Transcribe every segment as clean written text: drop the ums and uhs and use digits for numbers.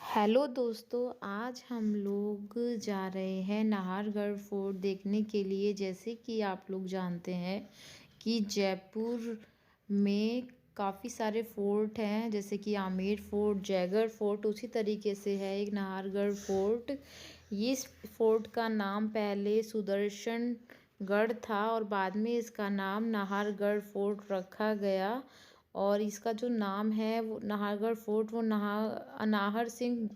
Hello दोस्तों, आज हम लोग जा रहे हैं नाहरगढ़ फोर्ट देखने के लिए। जैसे कि आप लोग जानते हैं कि जयपुर में काफ़ी सारे फोर्ट हैं, जैसे कि आमेर फोर्ट, जयगढ़ फोर्ट। उसी तरीके से है एक नाहरगढ़ फोर्ट। ये इस फोर्ट का नाम पहले सुदर्शनगढ़ था और बाद में इसका नाम नाहरगढ़ फोर्ट रखा गया। और इसका जो नाम है वो नाहरगढ़ फोर्ट, वो नाहर सिंह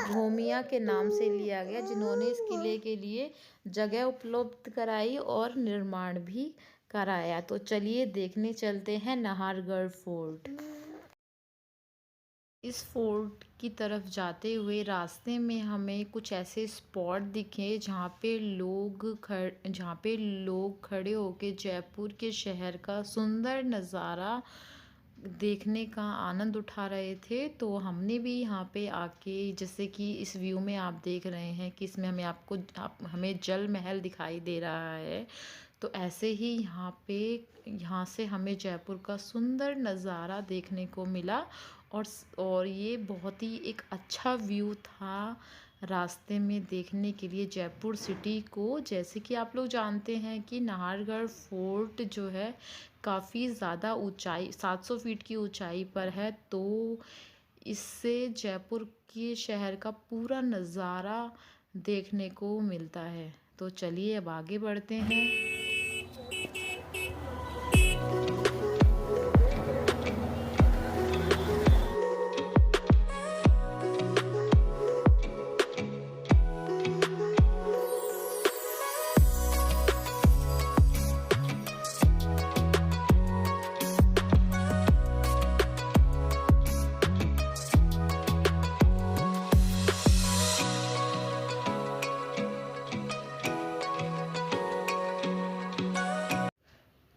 भूमिया के नाम से लिया गया, जिन्होंने इस किले के लिए जगह उपलब्ध कराई और निर्माण भी कराया। तो चलिए देखने चलते हैं नाहरगढ़ फोर्ट। इस फोर्ट की तरफ जाते हुए रास्ते में हमें कुछ ऐसे स्पॉट दिखे जहाँ पे लोग खड़े होके जयपुर के शहर का सुंदर नज़ारा देखने का आनंद उठा रहे थे। तो हमने भी यहाँ पे आके, जैसे कि इस व्यू में आप देख रहे हैं कि इसमें हमें जल महल दिखाई दे रहा है। तो ऐसे ही यहाँ से हमें जयपुर का सुंदर नज़ारा देखने को मिला। और ये बहुत ही एक अच्छा व्यू था रास्ते में देखने के लिए जयपुर सिटी को। जैसे कि आप लोग जानते हैं कि नाहरगढ़ फोर्ट जो है काफ़ी ज़्यादा ऊंचाई, 700 फीट की ऊंचाई पर है। तो इससे जयपुर के शहर का पूरा नज़ारा देखने को मिलता है। तो चलिए अब आगे बढ़ते हैं।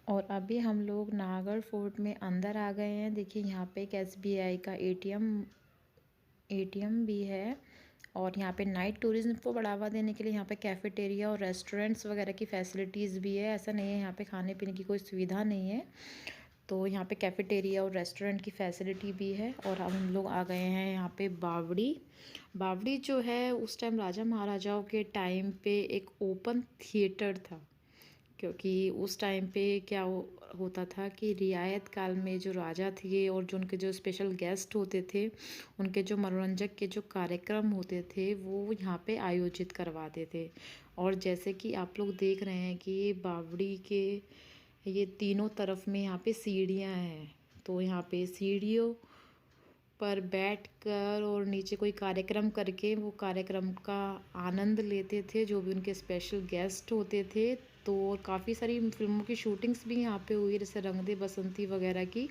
और अभी हम लोग नाहरगढ़ फोर्ट में अंदर आ गए हैं। देखिए यहाँ पे एक SBI का एटीएम भी है। और यहाँ पे नाइट टूरिज्म को बढ़ावा देने के लिए यहाँ पे कैफ़ेटेरिया और रेस्टोरेंट्स वगैरह की फैसिलिटीज़ भी है। ऐसा नहीं है यहाँ पे खाने पीने की कोई सुविधा नहीं है। तो यहाँ पे कैफ़ेटेरिया और रेस्टोरेंट की फैसिलिटी भी है। और अब हम लोग आ गए हैं यहाँ पे बावड़ी। बावड़ी जो है उस टाइम राजा महाराजाओं के टाइम पे एक ओपन थिएटर था। क्योंकि उस टाइम पे होता था कि रियायत काल में जो राजा थे और जो उनके जो स्पेशल गेस्ट होते थे, उनके जो मनोरंजक के जो कार्यक्रम होते थे वो यहाँ पे आयोजित करवाते थे। और जैसे कि आप लोग देख रहे हैं कि ये बावड़ी के ये तीनों तरफ में यहाँ पे सीढ़ियाँ हैं। तो यहाँ पे सीढ़ियों पर बैठकर और नीचे कोई कार्यक्रम करके वो कार्यक्रम का आनंद लेते थे, जो भी उनके स्पेशल गेस्ट होते थे। तो काफ़ी सारी फिल्मों की शूटिंग्स भी यहाँ पे हुई, जैसे रंग दे बसंती वगैरह की।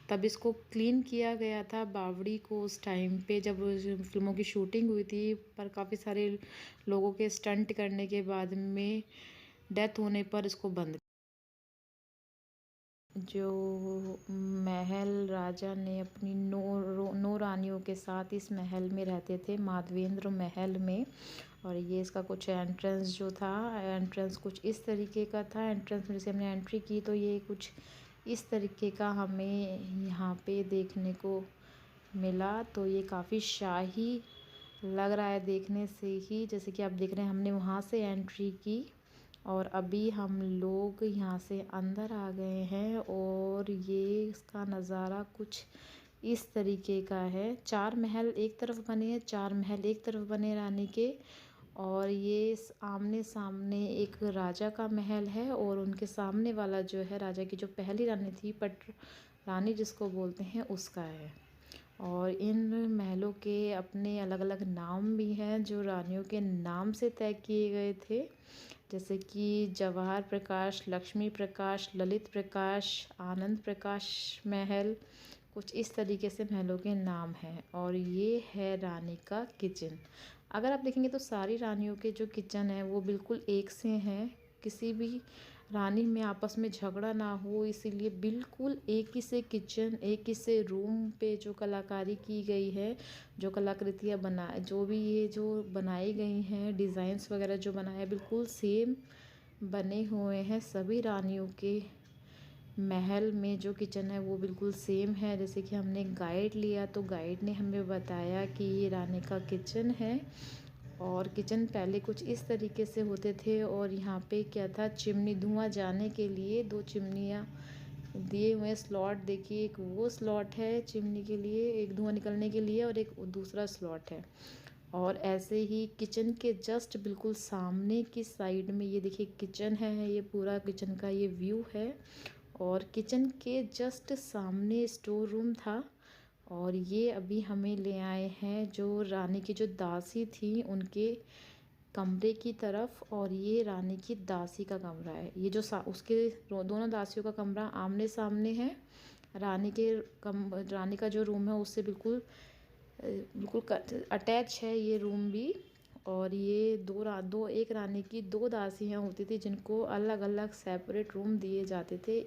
तब इसको क्लीन किया गया था बावड़ी को उस टाइम पे जब फिल्मों की शूटिंग हुई थी। पर काफ़ी सारे लोगों के स्टंट करने के बाद में डेथ होने पर इसको बंद। जो महल राजा ने अपनी नौ रानियों के साथ इस महल में रहते थे, माधवेंद्र महल में। और ये इसका कुछ एंट्रेंस जो था, एंट्रेंस कुछ इस तरीके का था। एंट्रेंस में जैसे हमने एंट्री की तो ये कुछ इस तरीके का हमें यहाँ पे देखने को मिला। तो ये काफ़ी शाही लग रहा है देखने से ही। जैसे कि आप देख रहे हैं हमने वहाँ से एंट्री की और अभी हम लोग यहाँ से अंदर आ गए हैं। और ये इसका नज़ारा कुछ इस तरीके का है। 4 महल एक तरफ बने हैं, 4 महल एक तरफ बने रानी के। और ये आमने सामने एक राजा का महल है और उनके सामने वाला जो है राजा की जो पहली रानी थी, पट रानी जिसको बोलते हैं, उसका है। और इन महलों के अपने अलग अलग नाम भी हैं जो रानियों के नाम से तय किए गए थे, जैसे कि जवाहर प्रकाश, लक्ष्मी प्रकाश, ललित प्रकाश, आनंद प्रकाश महल। कुछ इस तरीके से महलों के नाम हैं। और ये है रानी का किचन। अगर आप देखेंगे तो सारी रानियों के जो किचन है वो बिल्कुल एक से हैं। किसी भी रानी में आपस में झगड़ा ना हो, इसीलिए बिल्कुल एक ही से किचन, एक ही से रूम पे जो कलाकारी की गई है, जो कलाकृतियाँ जो भी ये जो बनाई गई हैं, डिज़ाइंस वगैरह जो बनाए बिल्कुल सेम बने हुए हैं सभी रानियों के महल में जो किचन है वो बिल्कुल सेम है जैसे कि हमने गाइड लिया, तो गाइड ने हमें बताया कि ये रानी का किचन है। और किचन पहले कुछ इस तरीके से होते थे और यहाँ पे क्या था, चिमनी, धुआं जाने के लिए 2 चिमनियाँ दिए हुए स्लॉट। देखिए, एक वो स्लॉट है चिमनी के लिए, एक धुआं निकलने के लिए, और एक दूसरा स्लॉट है। और ऐसे ही किचन के जस्ट बिल्कुल सामने की साइड में ये देखिए किचन है, ये पूरा किचन का ये व्यू है। और किचन के जस्ट सामने स्टोर रूम था। और ये अभी हमें ले आए हैं जो रानी की जो दासी थी उनके कमरे की तरफ। और ये रानी की दासी का कमरा है। ये जो उसके दोनों दासियों का कमरा आमने सामने है। रानी का जो रूम है उससे बिल्कुल बिल्कुल अटैच है ये रूम भी। और ये दो एक रानी की 2 दासियाँ होती थी जिनको अलग अलग सेपरेट रूम दिए जाते थे।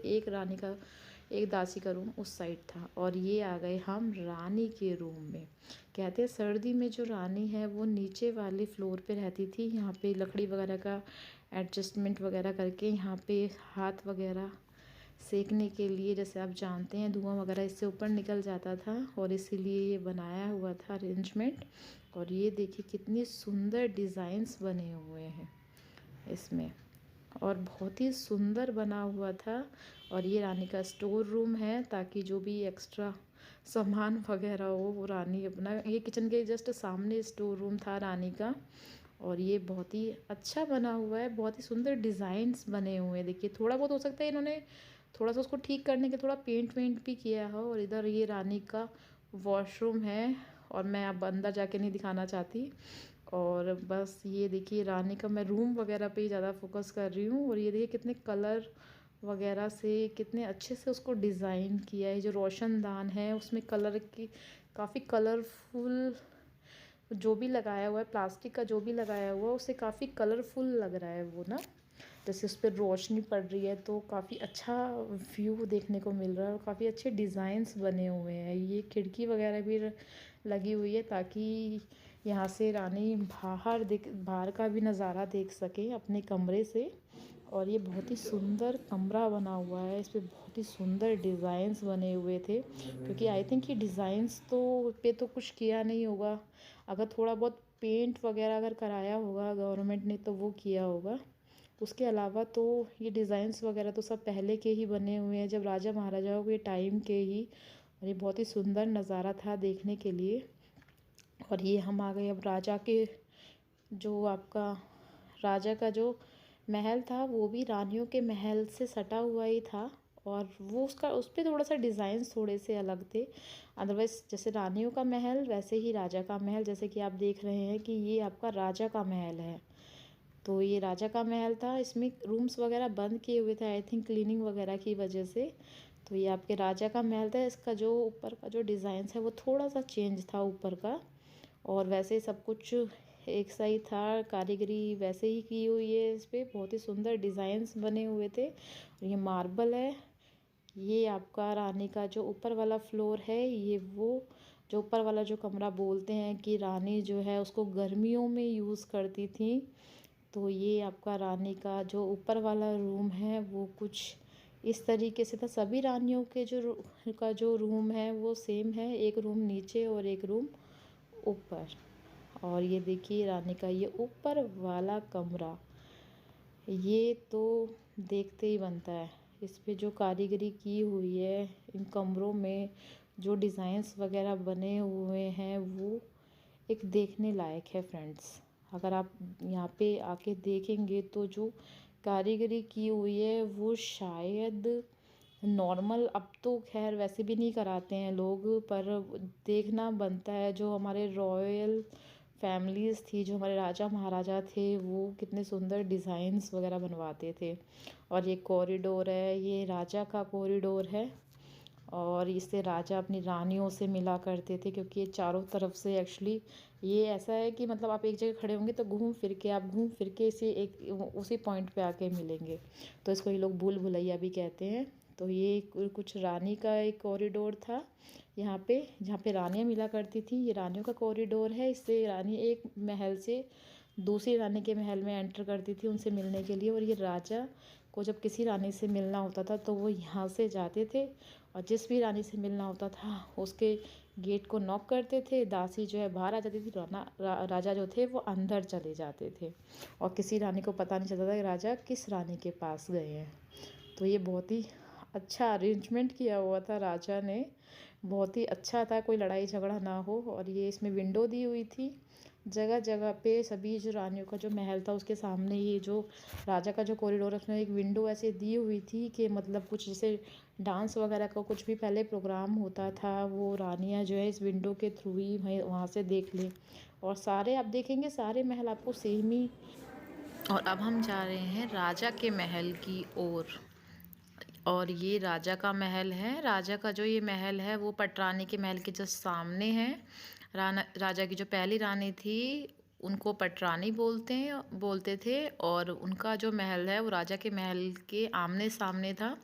एक दासी का रूम उस साइड था। और ये आ गए हम रानी के रूम में। कहते हैं सर्दी में जो रानी है वो नीचे वाले फ्लोर पे रहती थी। यहाँ पे लकड़ी वगैरह का एडजस्टमेंट वगैरह करके यहाँ पे हाथ वगैरह सेकने के लिए, जैसे आप जानते हैं धुआं वगैरह इससे ऊपर निकल जाता था और इसीलिए ये बनाया हुआ था अरेंजमेंट। और ये देखिए कितनी सुंदर डिज़ाइंस बने हुए हैं इसमें, और बहुत ही सुंदर बना हुआ था। और ये रानी का स्टोर रूम है ताकि जो भी एक्स्ट्रा सामान वगैरह हो वो रानी अपना, ये किचन के जस्ट सामने स्टोर रूम था रानी का। और ये बहुत ही अच्छा बना हुआ है, बहुत ही सुंदर डिज़ाइंस बने हुए हैं। देखिए थोड़ा बहुत हो सकता है इन्होंने थोड़ा सा उसको ठीक करने के थोड़ा पेंट वेंट भी किया हो। और इधर ये रानी का वॉशरूम है और मैं अब अंदर जाके नहीं दिखाना चाहती। और बस ये देखिए रानी का मैं रूम वगैरह पे ही ज़्यादा फोकस कर रही हूँ। और ये देखिए कितने कलर वगैरह से कितने अच्छे से उसको डिज़ाइन किया है। जो रोशनदान है उसमें कलर की काफ़ी कलरफुल जो भी लगाया हुआ है, प्लास्टिक का जो भी लगाया हुआ है उससे काफ़ी कलरफुल लग रहा है वो ना। जैसे उस पर रोशनी पड़ रही है तो काफ़ी अच्छा व्यू देखने को मिल रहा है और काफ़ी अच्छे डिज़ाइंस बने हुए हैं। ये खिड़की वगैरह भी लगी हुई है ताकि यहाँ से रानी बाहर का भी नज़ारा देख सके अपने कमरे से। और ये बहुत ही सुंदर कमरा बना हुआ है, इस पे बहुत ही सुंदर डिज़ाइंस बने हुए थे। क्योंकि आई थिंक ये डिज़ाइंस तो कुछ किया नहीं होगा। अगर थोड़ा बहुत पेंट वगैरह अगर कराया होगा गवर्नमेंट ने तो वो किया होगा। उसके अलावा तो ये डिज़ाइंस वगैरह तो सब पहले के ही बने हुए हैं, जब राजा महाराजाओं के टाइम के ही। और ये बहुत ही सुंदर नज़ारा था देखने के लिए। और ये हम आ गए अब राजा का जो महल था वो भी रानियों के महल से सटा हुआ ही था। और वो उस पर थोड़ा सा डिज़ाइंस थोड़े से अलग थे। अदरवाइज़ जैसे रानियों का महल वैसे ही राजा का महल, जैसे कि आप देख रहे हैं कि ये आपका राजा का महल है। तो ये राजा का महल था, इसमें रूम्स वगैरह बंद किए हुए थे आई थिंक क्लीनिंग वगैरह की वजह से। तो ये आपके राजा का महल था। इसका जो ऊपर का जो डिज़ाइंस है वो थोड़ा सा चेंज था ऊपर का। और वैसे सब कुछ एक सा ही था, कारीगरी वैसे ही की हुई है। इस पे बहुत ही सुंदर डिज़ाइंस बने हुए थे। और ये मार्बल है। ये आपका रानी का जो ऊपर वाला फ्लोर है, ये वो जो ऊपर वाला जो कमरा बोलते हैं कि रानी जो है उसको गर्मियों में यूज़ करती थी। तो ये आपका रानी का जो ऊपर वाला रूम है वो कुछ इस तरीके से था। सभी रानियों के जो रूम है वो सेम है, एक रूम नीचे और एक रूम ऊपर। और ये देखिए रानी का ये ऊपर वाला कमरा, ये तो देखते ही बनता है। इस पे जो कारीगरी की हुई है, इन कमरों में जो डिज़ाइंस वगैरह बने हुए हैं वो एक देखने लायक है फ्रेंड्स। अगर आप यहाँ पे आके देखेंगे तो जो कारीगरी की हुई है वो शायद नॉर्मल, अब तो खैर वैसे भी नहीं कराते हैं लोग, पर देखना बनता है। जो हमारे रॉयल फैमिलीज़ थी, जो हमारे राजा महाराजा थे, वो कितने सुंदर डिज़ाइंस वगैरह बनवाते थे। और ये कॉरिडोर है, ये राजा का कॉरिडोर है। और इससे राजा अपनी रानियों से मिला करते थे क्योंकि ये चारों तरफ से एक्चुअली ये ऐसा है कि मतलब आप एक जगह खड़े होंगे तो घूम फिर के इसे एक उसी पॉइंट पे आके मिलेंगे। तो इसको ये लोग भूल भुलैया भी कहते हैं। तो ये कुछ रानी का एक कॉरिडोर था यहाँ पे, जहाँ पे रानियाँ मिला करती थी। ये रानियों का कॉरिडोर है। इससे रानी एक महल से दूसरी रानी के महल में एंटर करती थी उनसे मिलने के लिए। और ये राजा को जब किसी रानी से मिलना होता था तो वो यहाँ से जाते थे, और जिस भी रानी से मिलना होता था उसके गेट को नॉक करते थे, दासी जो है बाहर आ जाती थी, राजा जो थे वो अंदर चले जाते थे, और किसी रानी को पता नहीं चलता था कि राजा किस रानी के पास गए हैं। तो ये बहुत ही अच्छा अरेंजमेंट किया हुआ था राजा ने, बहुत ही अच्छा था, कोई लड़ाई झगड़ा ना हो। और ये इसमें विंडो दी हुई थी जगह जगह पे, सभी जो रानियों का जो महल था उसके सामने ये जो राजा का जो कॉरिडोर, उसमें एक विंडो ऐसे दी हुई थी कि मतलब कुछ जैसे डांस वगैरह का कुछ भी पहले प्रोग्राम होता था वो रानियां जो है इस विंडो के थ्रू ही वहाँ से देख लें। और सारे आप देखेंगे सारे महल आपको सेम ही। और अब हम जा रहे हैं राजा के महल की ओर, और ये राजा का महल है। राजा का जो ये महल है वो पटरानी के महल के जस्ट सामने है। राजा की जो पहली रानी थी उनको पटरानी बोलते थे, और उनका जो महल है वो राजा के महल के आमने सामने था।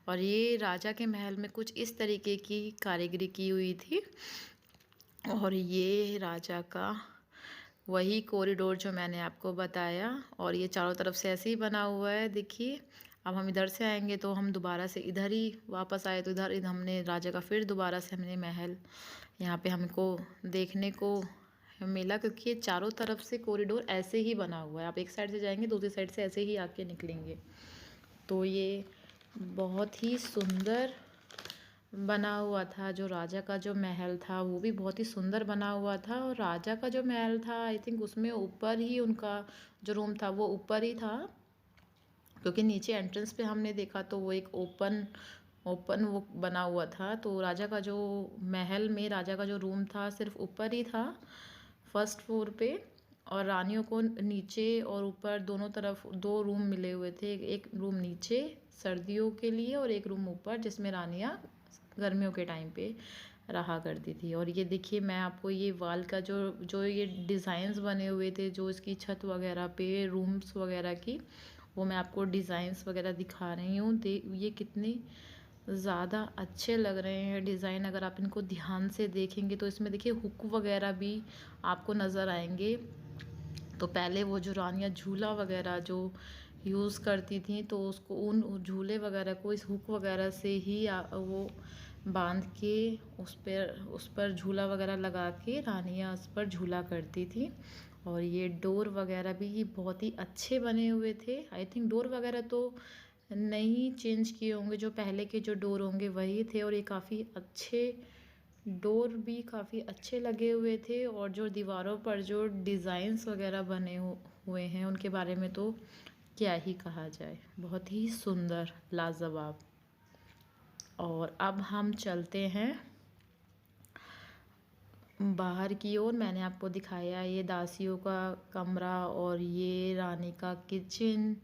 और ये राजा के महल में कुछ इस तरीके की कारीगरी की हुई थी। और ये राजा का वही कॉरिडोर जो मैंने आपको बताया, और ये चारों तरफ से ऐसे ही बना हुआ है। देखिए अब हम इधर से आएंगे तो हम दोबारा से इधर ही वापस आए, तो इधर हमने राजा का फिर दोबारा से हमने महल यहाँ पे हमको देखने को मिला, क्योंकि ये चारों तरफ से कॉरिडोर ऐसे ही बना हुआ है। आप एक साइड से जाएंगे दूसरी साइड से ऐसे ही आके निकलेंगे। तो ये बहुत ही सुंदर बना हुआ था। जो राजा का जो महल था वो भी बहुत ही सुंदर बना हुआ था, और राजा का जो महल था आई थिंक उसमें ऊपर ही उनका जो रूम था वो ऊपर ही था, क्योंकि नीचे एंट्रेंस पे हमने देखा तो वो एक ओपन ओपन वो बना हुआ था। तो राजा का जो महल में राजा का जो रूम था सिर्फ ऊपर ही था, फर्स्ट फ्लोर पे, और रानियों को नीचे और ऊपर दोनों तरफ दो रूम मिले हुए थे। एक रूम नीचे सर्दियों के लिए और एक रूम ऊपर जिसमें रानियां गर्मियों के टाइम पे रहा करती थी। और ये देखिए मैं आपको ये वाल का जो जो ये डिज़ाइंस बने हुए थे जो इसकी छत वगैरह पे रूम्स वगैरह की, वो मैं आपको डिज़ाइंस वगैरह दिखा रही हूँ। ये कितने ज़्यादा अच्छे लग रहे हैं डिज़ाइन। अगर आप इनको ध्यान से देखेंगे तो इसमें देखिए हुक वगैरह भी आपको नज़र आएंगे। तो पहले वो जो रानियाँ झूला वगैरह जो यूज़ करती थी तो उसको उन झूले वगैरह को इस हुक वगैरह से ही वो बांध के उस पर झूला वगैरह लगा के रानियाँ उस पर झूला करती थी। और ये डोर वगैरह भी बहुत ही अच्छे बने हुए थे। आई थिंक डोर वगैरह तो नहीं चेंज किए होंगे, जो पहले के जो डोर होंगे वही थे। और ये काफ़ी अच्छे डोर भी काफ़ी अच्छे लगे हुए थे, और जो दीवारों पर जो डिज़ाइंस वगैरह बने हुए हैं उनके बारे में तो क्या ही कहा जाए, बहुत ही सुंदर लाजवाब। और अब हम चलते हैं बाहर की ओर। मैंने आपको दिखाया ये दासियों का कमरा और ये रानी का किचन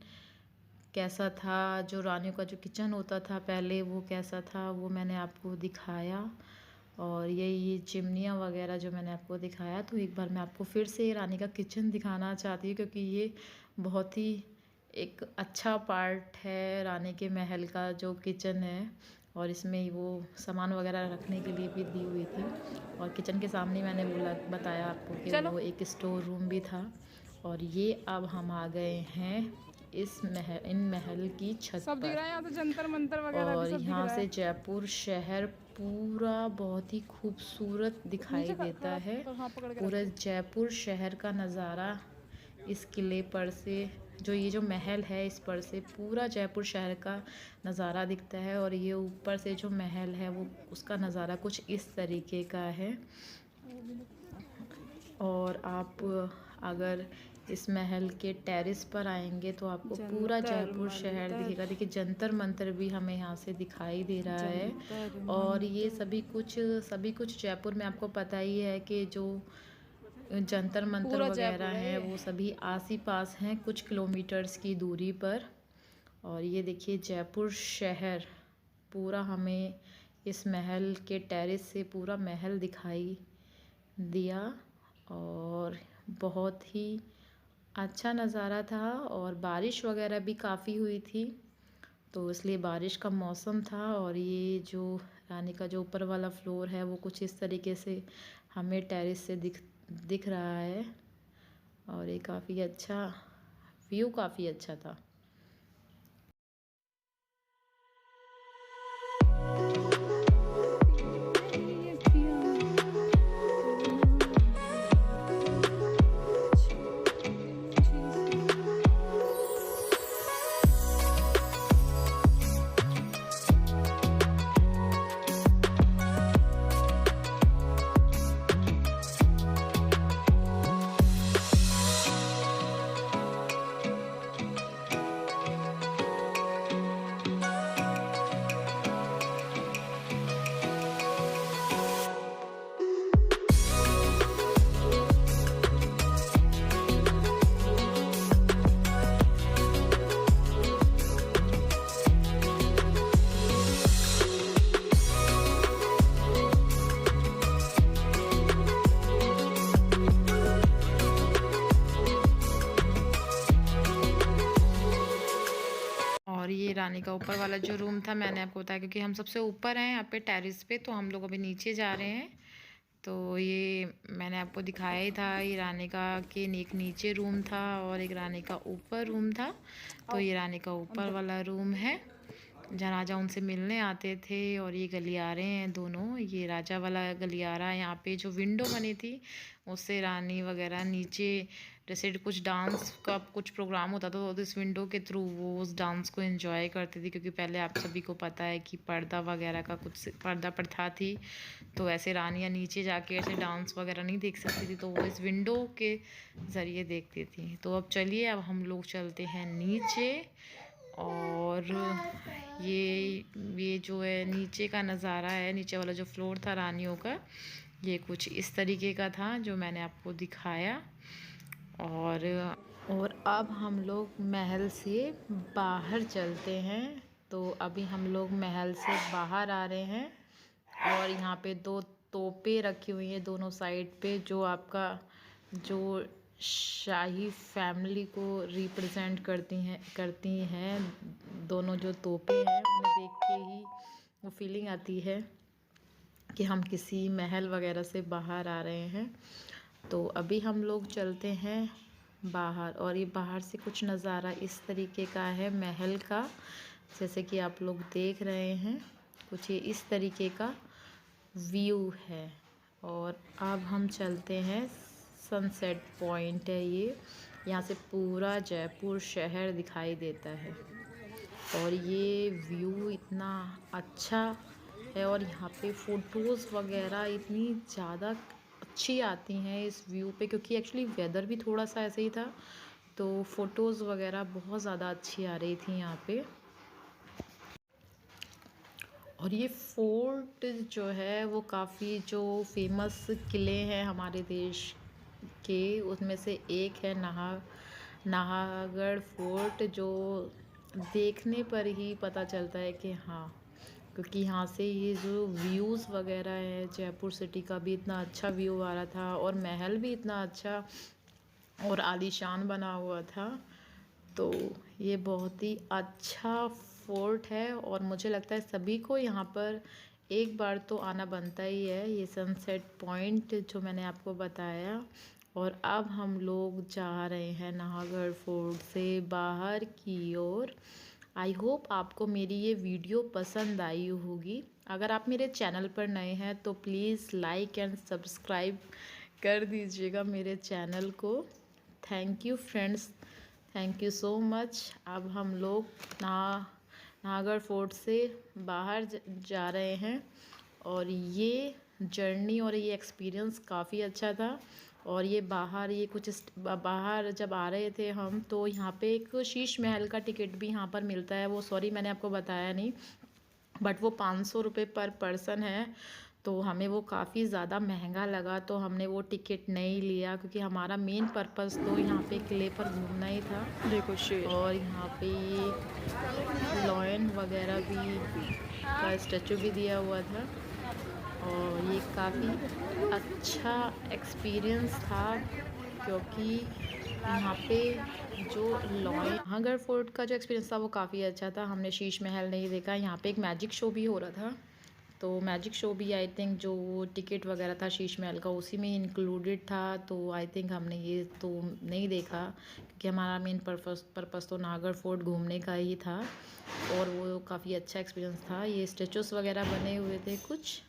कैसा था, जो रानियों का जो किचन होता था पहले वो कैसा था वो मैंने आपको दिखाया। और ये चिमनियाँ वगैरह जो मैंने आपको दिखाया। तो एक बार मैं आपको फिर से रानी का किचन दिखाना चाहती हूँ, क्योंकि ये बहुत ही एक अच्छा पार्ट है रानी के महल का जो किचन है। और इसमें वो सामान वगैरह रखने के लिए भी दी हुई थी। और किचन के सामने मैंने बताया आपको कि वो एक स्टोर रूम भी था। और ये अब हम आ गए हैं इन महल की छत सब दिख पर। रहा है यहाँ तो जंतर मंतर वगैरह भी और सब दिख यहाँ रहा से है। जयपुर शहर पूरा बहुत ही खूबसूरत दिखाई नीचे देता खड़ा है। हाँ पकड़ के पूरा रखो। जयपुर शहर का नज़ारा इस किले पर से, जो ये जो महल है इस पर से पूरा जयपुर शहर का नज़ारा दिखता है। और ये ऊपर से जो महल है वो उसका नज़ारा कुछ इस तरीके का है। और आप अगर इस महल के टेरेस पर आएंगे तो आपको पूरा जंतर जयपुर शहर मंतर दिखेगा। देखिए जंतर मंतर भी हमें यहाँ से दिखाई दे रहा है। जंतर और ये मंतर सभी कुछ जयपुर में आपको पता ही है कि जो जंतर मंतर पूरा वगैरह जयपुर है हैं ये। वो सभी आस ही पास हैं कुछ किलोमीटर्स की दूरी पर। और ये देखिए जयपुर शहर पूरा हमें इस महल के टेरेस से पूरा महल दिखाई दिया। और बहुत ही अच्छा नज़ारा था। और बारिश वगैरह भी काफ़ी हुई थी तो इसलिए बारिश का मौसम था। और ये जो रानी का जो ऊपर वाला फ्लोर है वो कुछ इस तरीके से हमें टेरेस से दिख रहा है। और ये काफ़ी अच्छा व्यू काफ़ी अच्छा था। और ये रानी का ऊपर वाला जो रूम था मैंने आपको बताया, क्योंकि हम सबसे ऊपर हैं यहाँ पे टेरेस पे, तो हम लोग अभी नीचे जा रहे हैं। तो ये मैंने आपको दिखाया ही था, ये रानी का कि एक नीचे रूम था और एक रानी का ऊपर रूम था। तो ये रानी का ऊपर वाला रूम है जहाँ राजा उनसे मिलने आते थे। और ये गलियारे हैं दोनों, ये राजा वाला गलियारा, यहाँ पे जो विंडो बनी थी उससे रानी वगैरह नीचे जैसे कुछ डांस का कुछ प्रोग्राम होता था तो इस विंडो के थ्रू वो उस डांस को एंजॉय करती थी। क्योंकि पहले आप सभी को पता है कि पर्दा वगैरह का कुछ पर्दा प्रथा थी, तो ऐसे रानियाँ नीचे जाके ऐसे डांस वगैरह नहीं देख सकती थी, तो वो इस विंडो के ज़रिए देखती थी। तो अब चलिए, अब हम लोग चलते हैं नीचे। और ये जो है नीचे का नज़ारा है, नीचे वाला जो फ्लोर था रानियों का, ये कुछ इस तरीके का था जो मैंने आपको दिखाया। और अब हम लोग महल से बाहर चलते हैं। तो अभी हम लोग महल से बाहर आ रहे हैं और यहाँ पे 2 तोपें रखी हुई हैं दोनों साइड पे, जो आपका जो शाही फैमिली को रिप्रेजेंट करती हैं। दोनों जो तोपें हैं उन्हें देख के ही वो फीलिंग आती है कि हम किसी महल वगैरह से बाहर आ रहे हैं। तो अभी हम लोग चलते हैं बाहर, और ये बाहर से कुछ नज़ारा इस तरीके का है महल का, जैसे कि आप लोग देख रहे हैं, कुछ ये इस तरीके का व्यू है। और अब हम चलते हैं, सनसेट पॉइंट है ये, यहाँ से पूरा जयपुर शहर दिखाई देता है। और ये व्यू इतना अच्छा है, और यहाँ पे फ़ोटोज़ वगैरह इतनी ज़्यादा अच्छी आती हैं इस व्यू पे, क्योंकि एक्चुअली वेदर भी थोड़ा सा ऐसे ही था, तो फ़ोटोज़ वगैरह बहुत ज़्यादा अच्छी आ रही थी यहाँ पे। और ये फोर्ट जो है वो काफ़ी जो फेमस किले हैं हमारे देश के, उसमें से एक है नाहरगढ़ फोर्ट, जो देखने पर ही पता चलता है कि हाँ, क्योंकि यहाँ से ये जो व्यूज़ वगैरह है जयपुर सिटी का भी इतना अच्छा व्यू आ रहा था, और महल भी इतना अच्छा और आलीशान बना हुआ था। तो ये बहुत ही अच्छा फोर्ट है, और मुझे लगता है सभी को यहाँ पर एक बार तो आना बनता ही है, ये सनसेट पॉइंट जो मैंने आपको बताया। और अब हम लोग जा रहे हैं नाहरगढ़ फोर्ट से बाहर की ओर। आई होप आपको मेरी ये वीडियो पसंद आई होगी। अगर आप मेरे चैनल पर नए हैं तो प्लीज़ लाइक एंड सब्सक्राइब कर दीजिएगा मेरे चैनल को। Thank you friends, thank you so much. अब हम लोग नाहरगढ़ फोर्ट से बाहर जा रहे हैं, और ये जर्नी और ये एक्सपीरियंस काफ़ी अच्छा था। और ये बाहर बाहर जब आ रहे थे हम, तो यहाँ पे एक शीश महल का टिकट भी यहाँ पर मिलता है, वो सॉरी मैंने आपको बताया नहीं, बट वो 500 रुपये पर पर्सन है। तो हमें वो काफ़ी ज़्यादा महंगा लगा, तो हमने वो टिकट नहीं लिया, क्योंकि हमारा मेन पर्पस तो यहाँ पे किले पर घूमना ही था। देखो शेर, और यहाँ पे लॉयन वगैरह भी का स्टैचू भी दिया हुआ था, और ये काफ़ी अच्छा एक्सपीरियंस था, क्योंकि यहाँ पे जो नाहरगढ़ फोर्ट का जो एक्सपीरियंस था वो काफ़ी अच्छा था। हमने शीश महल नहीं देखा, यहाँ पे एक मैजिक शो भी हो रहा था, तो मैजिक शो भी आई थिंक जो टिकट वगैरह था शीश महल का उसी में इंक्लूडेड था, तो आई थिंक हमने ये तो नहीं देखा क्योंकि हमारा मेन पर्पस तो नागौर फोर्ट घूमने का ही था और वो काफ़ी अच्छा एक्सपीरियंस था। ये स्टेचूस वगैरह बने हुए थे कुछ